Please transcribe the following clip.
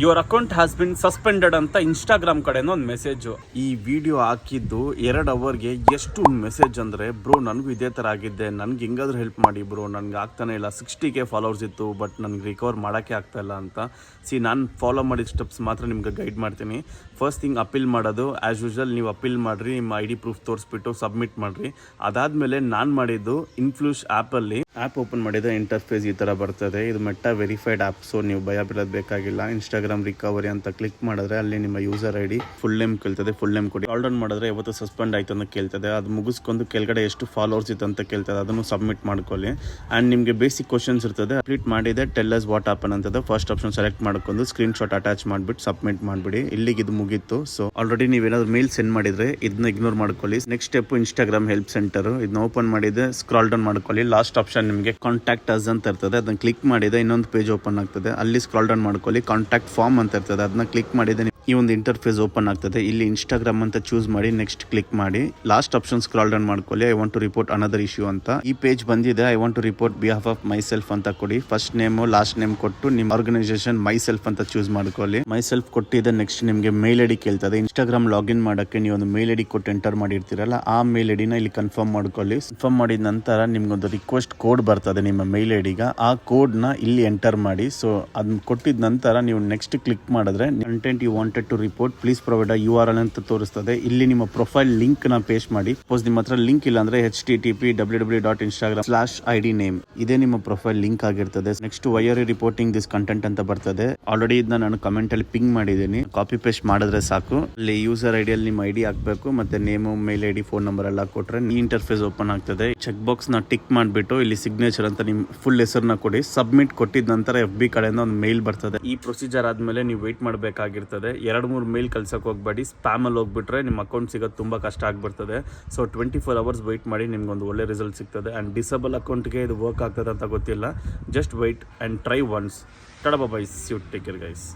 Your account has been suspended ಅಂತ Instagram ಕಡೆನೂ ಒಂದು ಮೆಸೇಜು. ಈ ವಿಡಿಯೋ ಹಾಕಿದ್ದು 2 ಅವರ್ಗೆ ಎಷ್ಟು ಮೆಸೇಜ್ ಅಂದರೆ, ಬ್ರೋ ನನಗೂ ಇದೇ ಥರ ಆಗಿದ್ದೆ, ನನಗೆ ಹಿಂಗಾದ್ರೂ ಹೆಲ್ಪ್ ಮಾಡಿ ಬ್ರೋ, ನನಗೆ ಆಗ್ತಾನೆ ಇಲ್ಲ. 60K ಫಾಲೋವರ್ಸ್ ಇತ್ತು, ಬಟ್ ನನಗೆ ರಿಕವರ್ ಮಾಡೋಕ್ಕೆ ಆಗ್ತಾಯಿಲ್ಲ ಅಂತ. ನಾನು ಫಾಲೋ ಮಾಡಿದ ಸ್ಟೆಪ್ಸ್ ಮಾತ್ರ ನಿಮ್ಗೆ ಗೈಡ್ ಮಾಡ್ತೀನಿ. ಫಸ್ಟ್ ಥಿಂಗ್ ಅಪೀಲ್ ಮಾಡೋದು. ಆ್ಯಸ್ ಯೂಶುವಲ್ ನೀವು ಅಪೀಲ್ ಮಾಡಿರಿ, ನಿಮ್ಮ ID ಪ್ರೂಫ್ ತೋರಿಸ್ಬಿಟ್ಟು ಸಬ್ಮಿಟ್ ಮಾಡಿರಿ. ಅದಾದಮೇಲೆ ನಾನು ಮಾಡಿದ್ದು ಇನ್ಫ್ಲೂಷ್ ಆ್ಯಪಲ್ಲಿ ಆ್ಯಪ್ ಓಪನ್ ಮಾಡಿದ ಇಂಟರ್ಫೇಸ್ ಈ ಥರ ಬರ್ತದೆ. ಇದು ಮೆಟಾ ವೆರಿಫೈಡ್ ಆ್ಯಪ್, ಸೊ ನೀವು ಭಯ ಬೀಳೋದು ಬೇಕಾಗಿಲ್ಲ. ಇನ್ಸ್ಟಾಗ್ರಾಮ್ ರಿಕವರಿ ಅಂತ ಕ್ಲಿಕ್ ಮಾಡಿದ್ರೆ ಅಲ್ಲಿ ನಿಮ್ಮ ಯೂಸರ್ ID ಫುಲ್ ನೇಮ್ ಕೇಳ್ತದೆ, ಫುಲ್ ನೇಮ್ ಕೊಡಿ. ಆಲ್ ಡೌನ್ ಮಾಡಿದ್ರೆ ಯಾವತ್ತು ಸಸ್ಪೆಂಡ್ ಆಯ್ತು ಅಂತ ಕೇಳ್ತದೆ. ಅದು ಮುಗಿಸ್ಕೊಂಡು ಕೆಳಗಡೆ ಎಷ್ಟು ಫಾಲೋವರ್ಸ್ ಇತ್ತು ಅಂತ ಕೇಳ್ತದೆ, ಅದನ್ನು ಸಬ್ಮಿಟ್ ಮಾಡ್ಕೊಳ್ಳಿ. ಆ್ಯಂಡ್ ನಿಮಗೆ ಬೇಸಿಕ್ ಕ್ವಶನ್ಸ್ ಇರ್ತದೆ. ಕಂಪ್ಲೀಟ್ ಮಾಡಿದೆ, ಟೆಲ್ ಅಸ್ ವಾಟ್ ಹ್ಯಾಪನ್ ಅಂತದೆ. ಫಸ್ಟ್ ಆಪ್ಷನ್ ಸೆಲೆಕ್ಟ್ ಮಾಡ್ಕೊಂಡು ಸ್ಕ್ರೀನ್ ಶಾಟ್ ಅಟ್ಯಾಚ್ ಮಾಡಿಬಿಟ್ಟು ಸಬ್ಮಿಟ್ ಮಾಡಿಬಿಡಿ. ಇಲ್ಲಿಗೆ ಇದು ಮುಗೀತು. ಸೊ ಆಲ್ರೆಡಿ ನೀವೇನಾದ್ರು ಮೇಲ್ ಸೆಂಡ್ ಮಾಡಿದ್ರೆ ಇದನ್ನ ಇಗ್ನೋರ್ ಮಾಡ್ಕೊಳ್ಳಿ. Next step Instagram help centre. ಇದನ್ನ ಓಪನ್ ಮಾಡಿದೆ, ಸ್ಕ್ರಾಲ್ ಡೌನ್ ಮಾಡ್ಕೊಳ್ಳಿ. ಲಾಸ್ಟ್ ಆಪ್ಷನ್ ನಿಮಗೆ ಕಾಂಟ್ಯಾಕ್ಟ್ ಅಸ್ ಅಂತ ಇರ್ತದೆ, ಅದನ್ನ ಕ್ಲಿಕ್ ಮಾಡಿದೆ ಇನ್ನೊಂದು ಪೇಜ್ ಓಪನ್ ಆಗ್ತದೆ. ಅಲ್ಲಿ ಸ್ಕ್ರಾಲ್ ಡೌನ್ ಮಾಡ್ಕೊಳ್ಳಿ, ಕಾಂಟ್ಯಾಕ್ಟ್ ಫಾರ್ಮ್ ಅಂತ ಇರ್ತದೆ, ಅದನ್ನ ಕ್ಲಿಕ್ ಮಾಡಿದೆ. ಈ ಒಂದು ಇಂಟರ್ಫೇಸ್ ಓಪನ್ ಆಗ್ತದೆ. ಇಲ್ಲಿ ಇನ್ಸ್ಟಾಗ್ರಾಮ್ ಅಂತ ಚೂಸ್ ಮಾಡಿ ನೆಕ್ಸ್ಟ್ ಕ್ಲಿಕ್ ಮಾಡಿ. ಲಾಸ್ಟ್ ಆಪ್ಷನ್ ಸ್ಕ್ರಾಲ್ ಡೌನ್ ಮಾಡ್ಕೊಳ್ಳಿ, I want to report another issue ಅಂತ. ಈ ಪೇಜ್ ಬಂದಿದೆ. I want to report behalf of myself ಅಂತ ಕೊಡಿ. ಫಸ್ಟ್ ನೇಮು ಲಾಸ್ಟ್ ನೇಮ್ ಕೊಟ್ಟು ನಿಮ್ಮ ಆರ್ಗನೈಸೇಷನ್ ಮೈ ಸೆಲ್ಫ್ ಅಂತ ಚೂಸ್ ಮಾಡ್ಕೊಳ್ಳಿ. ಮೈ ಸೆಲ್ಫ್ ಕೊಟ್ಟಿದೆ. ನೆಕ್ಸ್ಟ್ ನಿಮಗೆ ಮೇಲ್ ID ಕೇಳ್ತದೆ. ಇನ್ಸ್ಟಾಗ್ರಾಮ್ ಲಾಗಿನ್ ಮಾಡೋಕ್ಕೆ ನೀವು ಒಂದು ಮೇಲ್ ID ಕೊಟ್ಟು ಎಂಟರ್ ಮಾಡಿರ್ತೀರಲ್ಲ, ಆ ಮೇಲ್ IDನ ಇಲ್ಲಿ ಕನ್ಫರ್ಮ್ ಮಾಡ್ಕೊಳ್ಳಿ. ಕನ್ಫರ್ಮ್ ಮಾಡಿದ ನಂತರ ನಿಮ್ಗೊಂದು ರಿಕ್ವೆಸ್ಟ್ ಕೋಡ್ ಬರ್ತದೆ ನಿಮ್ಮ ಮೇಲ್ IDಗೆ. ಆ ಕೋಡ್ನ ಇಲ್ಲಿ ಎಂಟರ್ ಮಾಡಿ. ಸೊ ಅದನ್ನ ಕೊಟ್ಟಿದ ನಂತರ ನೀವು ನೆಕ್ಸ್ಟ್ ಕ್ಲಿಕ್ ಮಾಡಿದ್ರೆ content you wanted to report please provide URL ಅಂತ ತೋರಿಸ್ತದೆ. ಇಲ್ಲಿ ನಿಮ್ಮ ಪ್ರೊಫೈಲ್ ಲಿಂಕ್ ನ ಪೇಸ್ಟ್ ಮಾಡಿ. ಸಪೋಸ್ ನಿಮ್ಮ ಹತ್ರ ಲಿಂಕ್ ಇಲ್ಲ ಅಂದ್ರೆ http://instagram/ID name ಇದೇ ನಿಮ್ಮ ಪ್ರೊಫೈಲ್ ಲಿಂಕ್ ಆಗಿರ್ತದೆ. Next why are you reporting this content ಅಂತ ಬರ್ತದೆ. ಆಲ್ರೆಡಿ ಇದನ್ನ ನಾನು ಕಮೆಂಟ್ ಅಲ್ಲಿ ಪಿಂಗ್ ಮಾಡಿದ್ದೀನಿ. ಕಾಪಿ ಪೇಸ್ಟ್ ಮಾಡಿದ್ರೆ ಸಾಕು. ಅಲ್ಲಿ ಯೂಸರ್ ID ಅಲ್ಲಿ ನಿಮ್ಮ ID ಹಾಕಬೇಕು, ಮತ್ತೆ ನೇಮು, ಮೇಲ್ ID, ಫೋನ್ ನಂಬರ್ ಎಲ್ಲ ಕೊಟ್ರೆ ಈ ಇಂಟರ್ಫೇಸ್ ಓಪನ್ ಆಗ್ತದೆ. ಚೆಕ್ ಬಾಕ್ಸ್ ನ ಟಿಕ್ ಮಾಡಿಬಿಟ್ಟು ಇಲ್ಲಿ ಸಿಗ್ನೇಚರ್ ಅಂತ ನಿಮ್ಮ ಫುಲ್ ಹೆಸರನ್ನ ಕೊಡಿ. ಸಬ್ಮಿಟ್ ಕೊಟ್ಟಿದ ನಂತರ FB ಕಡೆಯಿಂದ ಒಂದು ಮೇಲ್ ಬರ್ತದೆ. ಈ ಪ್ರೊಸೀಜರ್ ಆದ್ಮೇಲೆ ನೀವು ವೇಟ್ ಮಾಡಬೇಕಾಗಿರ್ತದೆ. 2-3 ಮೇಲ್ ಕಳ್ಸಕ್ಕೆ ಹೋಗ್ಬೇಡಿ. ಸ್ಪ್ಯಾಮ್ ಅಲ್ಲಿ ಹೋಗ್ಬಿಟ್ರೆ ನಿಮ್ಮ ಅಕೌಂಟ್ ಸಿಗೋದು ತುಂಬಾ ಕಷ್ಟ ಆಗ್ಬಿಡ್ತದೆ. ಸೊ 24 ಅವರ್ಸ್ ವೆಯ್ಟ್ ಮಾಡಿ, ನಿಮ್ಗೊಂದು ಒಳ್ಳೆ ರಿಸಲ್ಟ್ ಸಿಗ್ತದೆ. ಅಂಡ್ ಡಿಸೇಬಲ್ ಅಕೌಂಟ್ಗೆ ಇದು ವರ್ಕ್ ಆಗ್ತದೆ ಅಂತ ಗೊತ್ತಿಲ್ಲ. Just wait and try once. Tata bye bye, see you, take care guys.